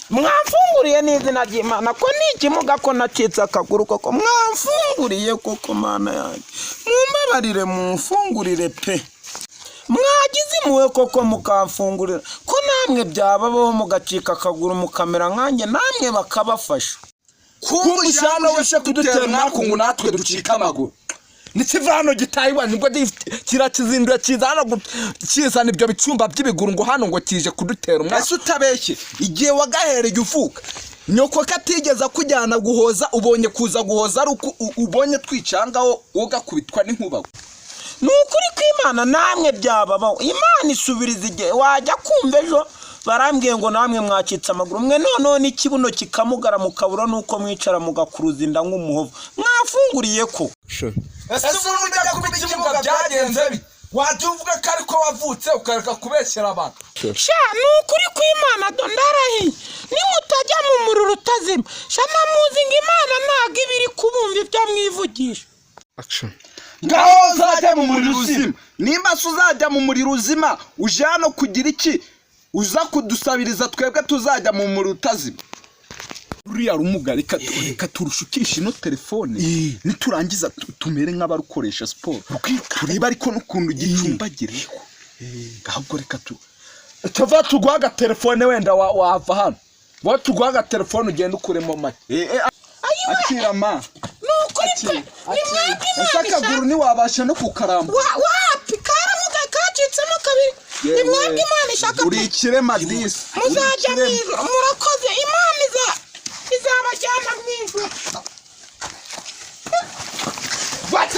mwamfunguriye n'izina ry'Imana ko n'ikimuga ko nacitse akaguru koko mwamfunguriye koko mana yanjye mumbabarire mumfungurire pe mwagize impuhwe koko mukamfungurira ko namwe byababaho mugacika akaguru mukamera nkanjye namwe bakabafasha kumbujana wishe kudutera nakungu natwe ducika amaguru nikivano gitayiwa nibwo kirakizindura kizana kizana ibyo bicumba by'ibiguru ngo hano ngo kije kudutera umwese utabeshye igihe wagahereye uvuka nyoko katigeza kujyana guhoza ubonye kuza guhoza ari uko ubonye twicangaho ugakubitwa n'inkuba nukuri kw'Imana namwe byababaho Imana isubiriza igihe wajya kumva ejo barambwiye ngo namwe mwacitse amaguru mwe none ikibuno kikamugara mukabura nuko mwicara mugakuruza inda nk'umuhovu mwafunguriye ko ese urujya kubita ikimuga byagenze bi waje uvuga ko ariko wavutse ukareka kubeshyera abantu sha nukuri kw'Imana ndarahiye nimutajya mu muriro utazima sha namuzi ngo Imana ntago ibiri kubumva ibyo mwivugisha ngaho uzajya mu muriro uzima nimba uzajya mu muriro uzima uje hano kugira iki uza kudusabiriza twebwe tuzajya mu muriro utazima ruriya rumuga reka turushukisha ino telefone niturangiza tumere nk'abarukoresha siporo tureba ariko n'ukuntu gicumbagira ahubwo reka tuva tuguha telefone wenda wava hano bo tuguha agatelefone ugenda ukuremo make akira ma nukuri ese akaguru ntiwabasha no kukaramba wapi karamuga kacitsemo kabiri nimwebwe Imana ishaka uri ikirema disi muzajya murakoze Imana izabajyana mw'ijuru What?